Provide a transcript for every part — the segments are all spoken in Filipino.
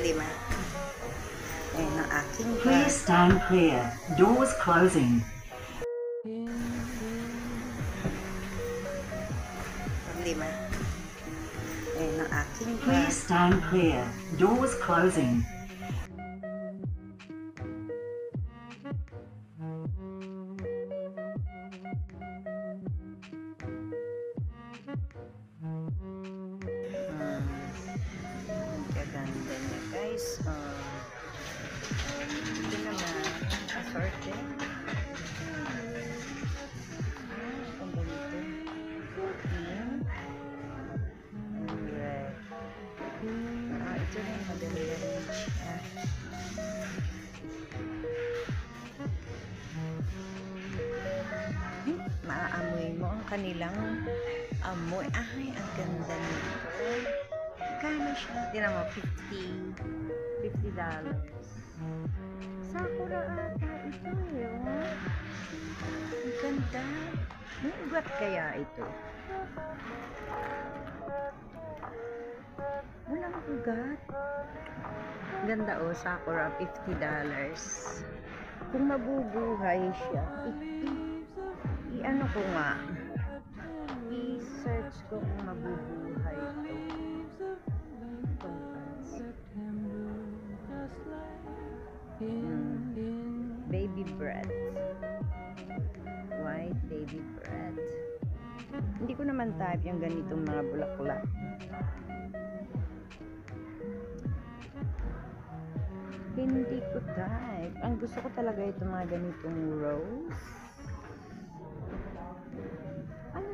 Lima. Ayan ang aking Please stand clear. Doors closing. Lima. Ayan ang aking Please stand clear. Doors closing. Gaganda niya guys. Ito naman assorted. Ang ganito. Pink. And red. Ito rin maganda rin siya. Maaamoy mo ang kanilang amoy. Ay, ang ganda nito. Kano siya? Tira mo, $50. Sakura ata ito eh, oh. Ang ganda. May ugat kaya ito? Walang ugat. Ganda oh, Sakura, $50. Kung mabubuhay siya, i-ano ko nga, i-search ko kung mabubuhay ito. Baby bread. White baby bread. Hindi ko naman type yung ganitong mga bulaklak. Hindi ko type. Ang gusto ko talaga itong mga ganitong rose. Ano?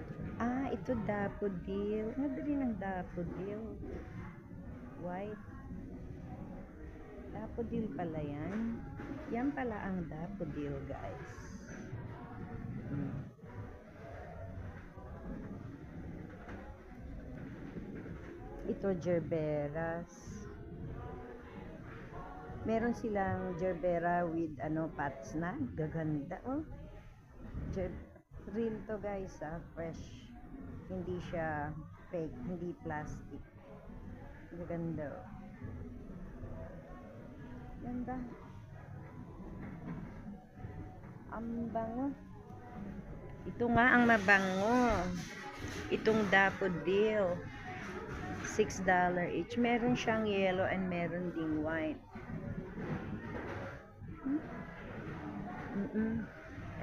Ito daffodil. Ano din ang daffodil? White. Daffodil pala yan. Yan pala ang daffodil, guys. Ito, gerberas. Meron silang gerbera with pots na. Gaganda, oh. Real to, guys, fresh. Hindi siya fake, hindi plastic. Gaganda, oh. Ganda. Ang bango. Ito nga ang mabango. Itong daffodil. $6 each. Meron siyang yellow and meron ding white.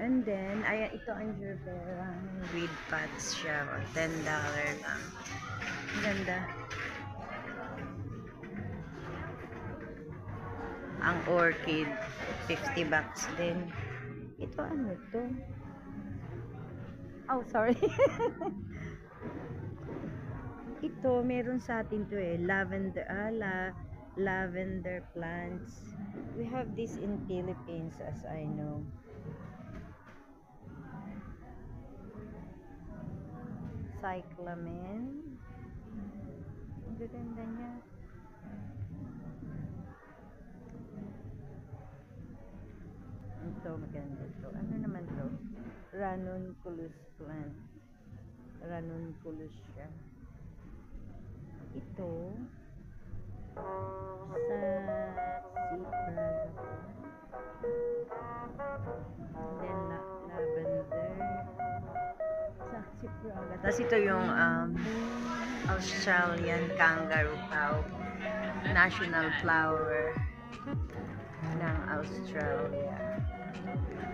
And then, ayan, ito ang gerbera. With pots siya. $10 lang. Ganda. Ang orchid, $50 din. Ito ano to? Oh, sorry. Ito, meron sa atin to eh. Lavender, lavender plants. We have this in Philippines as I know. Cyclamen. Ang ganda niya. Ito, maganda ito. Ano naman to? Ranunculus plant. Ranunculus siya. Ito, sassafras. Then, lavender. Sassafras. Tapos ito yung Australian kangaroo cow. National flower ng Australia.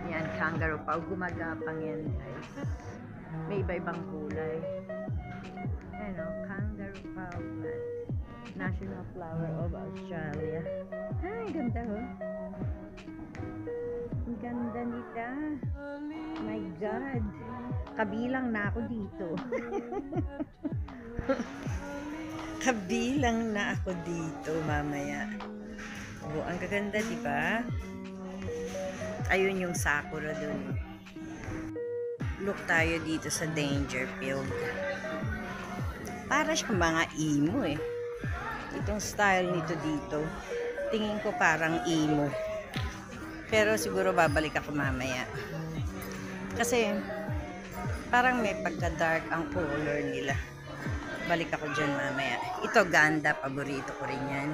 Yan, kangaroo paw. Gumagapang yan, guys. May iba-ibang kulay. Ano, kangaroo paw plant. National flower of Australia. Ay, ganda oh. Ang ganda nita. My God. Kabilang na ako dito. Kabilang na ako dito mamaya. Oh, ang gaganda, di ba? Ayun yung sakura dun. Look tayo dito sa Dangerfield. Para siyang mga emo eh. Itong style nito dito. Tingin ko parang emo. Pero siguro babalik ako mamaya. Kasi parang may pagka-dark ang color nila. Balik ako dyan mamaya. Ito, ganda. Paborito ko rin yan.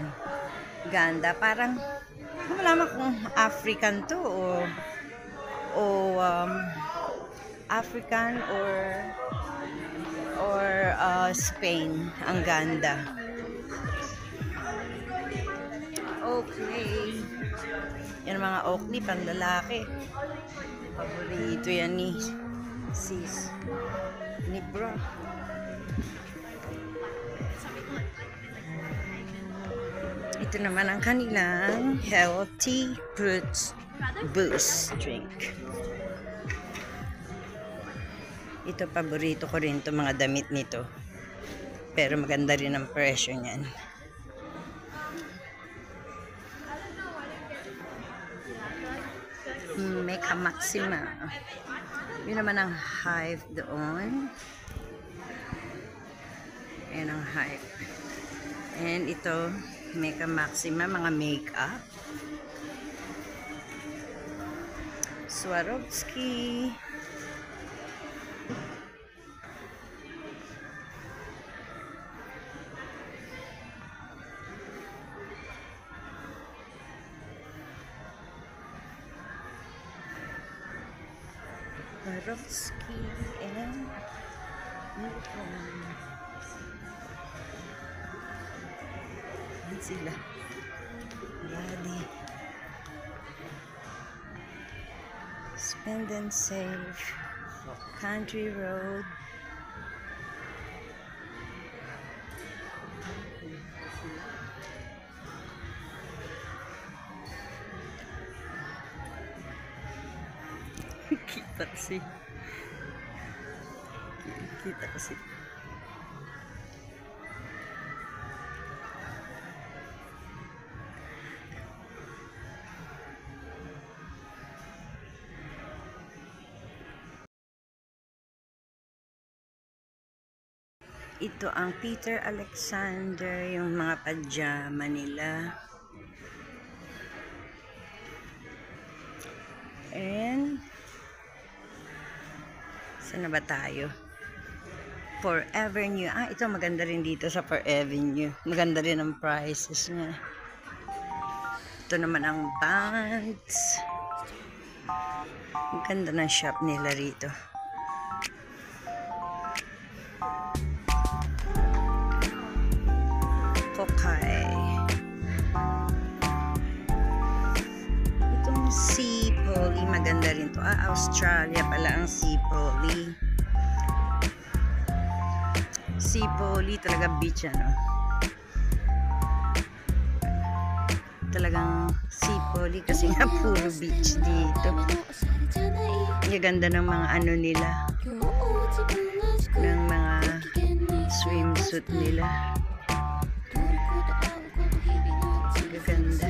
Ganda. Parang, hindi ko malaman kung African to o African or Spain. Ang ganda. Okay. Yan mga Oakley, panlalaki. Paborito yan ni sis. Ni bro. Ito naman ang kanilang healthy fruits boost drink. Ito, paborito ko rin itong mga damit nito. Pero maganda rin ang presyo niyan. Mega Maxima. Yun naman ang Hive doon. Ayan ang Hive. And ito, Mega Maxima, mga makeup. Swarovski. Swarovski and yan sila. Ladi. Spend and save. Country Road. Kita kasi. Kita kasi. Ito ang Peter Alexander, yung mga pajama nila. And saan na ba tayo? Forever New. Ito maganda rin dito sa Forever New. Maganda rin ang prices niya. Ito naman ang bands. Ang ganda ng shop nila rito. Kokay. Itong Sea Poly, maganda rin to. Australia pala ang Sea Poly. Sea Poly, talaga beach ano. Talagang Sea Poly kasi nga puro beach dito. Ang ganda ng mga ano nila. Ng mga swimsuit nila. Ganda.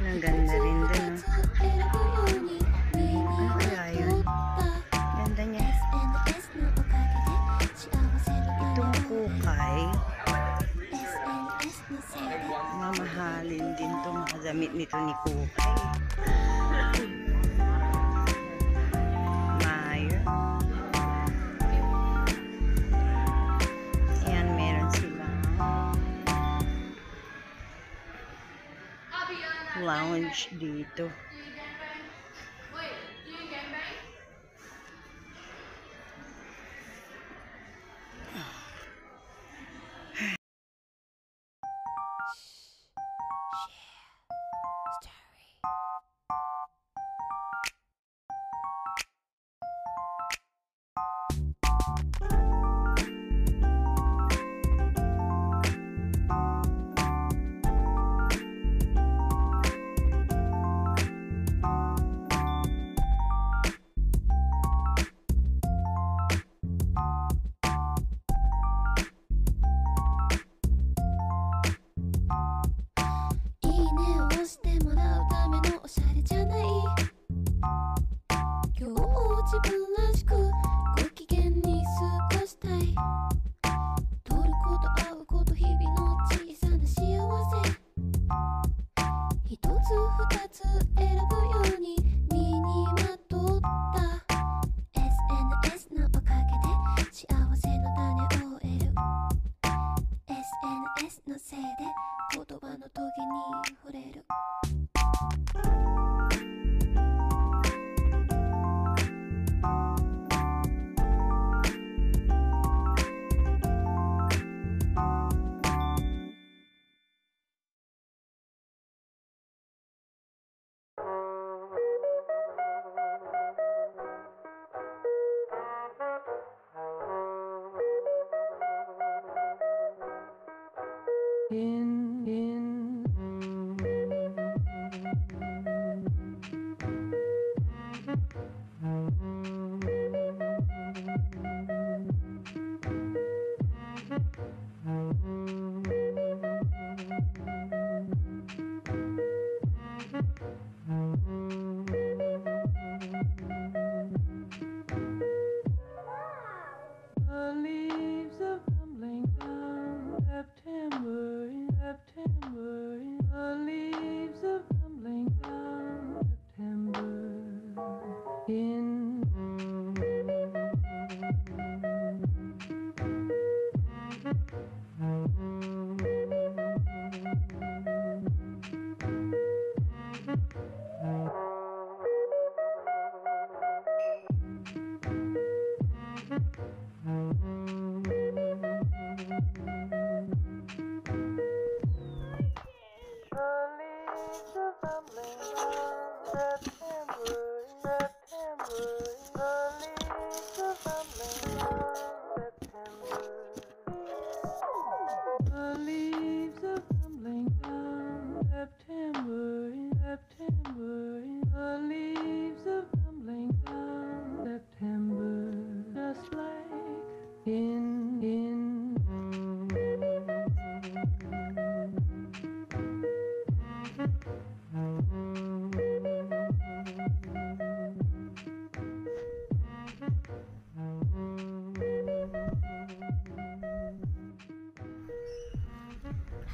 Ang ganda rin dun. Ano kaya yun? Ganda niya. Itong Kukay. Mamahalin din itong mga damit nito ni Kukay. Mayer. Ayan, meron silang lounge dito.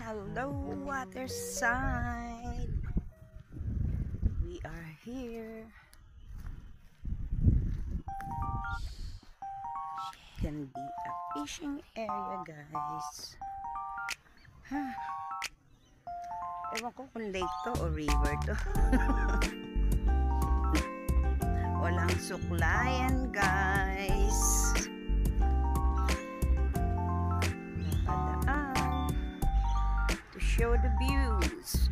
Hello, Waterside. We are here. Can be a fishing area, guys. Huh. Ewan ko kung lake to o river to. Walang suklayan, guys. Nakadaan to show the views.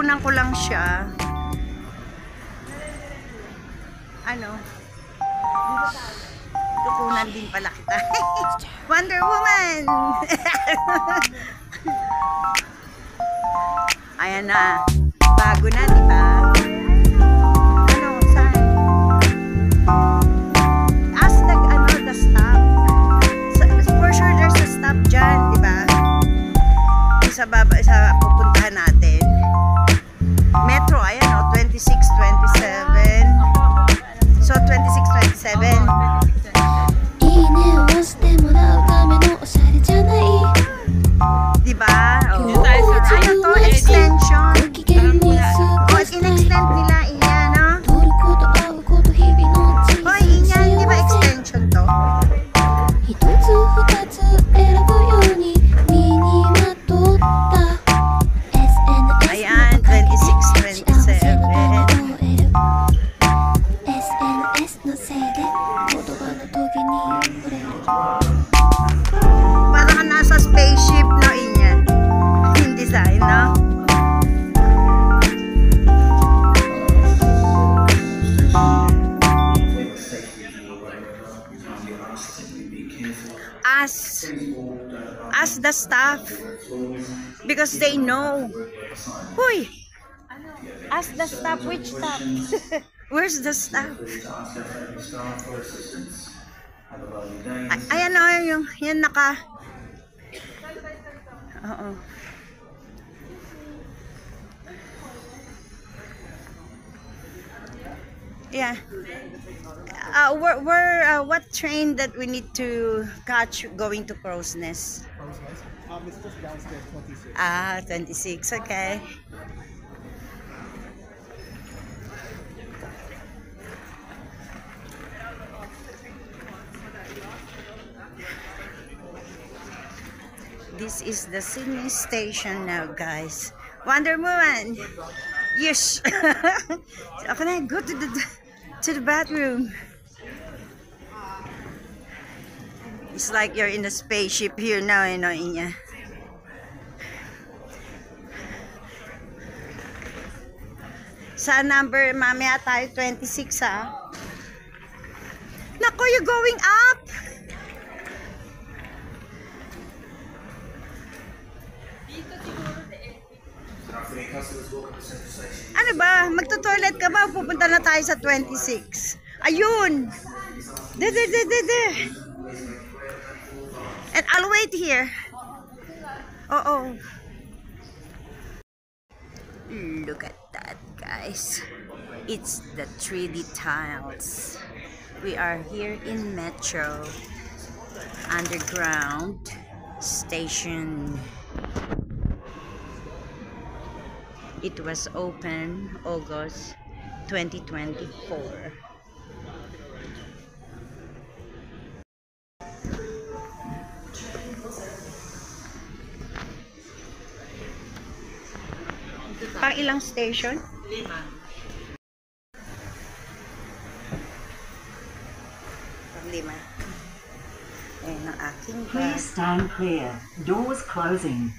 kukunan ko lang siya. Ano? Kukunan din pala kita. Wonder Woman! Ayan na. Bago na, di ba? Ano? Saan? Ask the stop. For sure there's a stop dyan, di ba? Sa pupuntahan natin. Metro, ayan o. 26, 27. So, 26, 27. Diba? Oh. Ano to? Extension. Oh, in-extend nila. Iyan, no? Hoy, iyan. Diba extension to? Ayan, 26, 27. Parang ka nasa spaceship, no? Iyan. Yung design, no? Ask the staff because they know. Huy! Ask the staff, which staff? Where's the staff? Ayan o, yan naka. Oo. Yeah. What train that we need to catch going to Crow's Nest? It's just downstairs, 26. Ah, 26, okay. This is the Sydney station now, guys. Wonder Woman! Yes! So, can I go to the bathroom? It's like you're in a spaceship here now, you know, Inya. Sa number, mamaya tayo 26, ha? Nako, you're going up! Ano ba? Magto-toilet ka ba? Pupunta na tayo sa 26. Ayun! And I'll wait here. Oh. Look at that, guys. It's the 3D tiles. We are here in Metro Underground Station. It was open August 2024. Pang ilang station? 5. Pang 5. Ayan ang aking Please stand clear. Doors closing.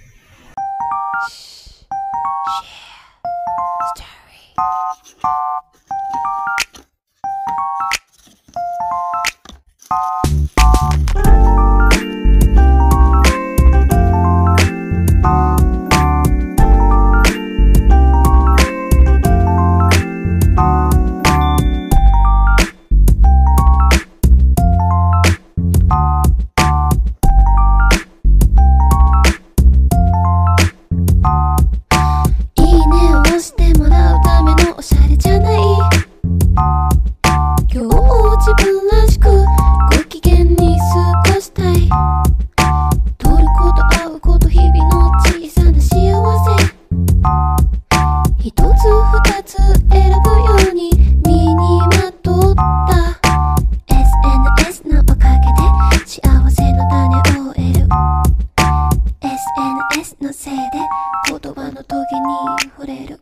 SNS のせいで言葉のトゲに触れる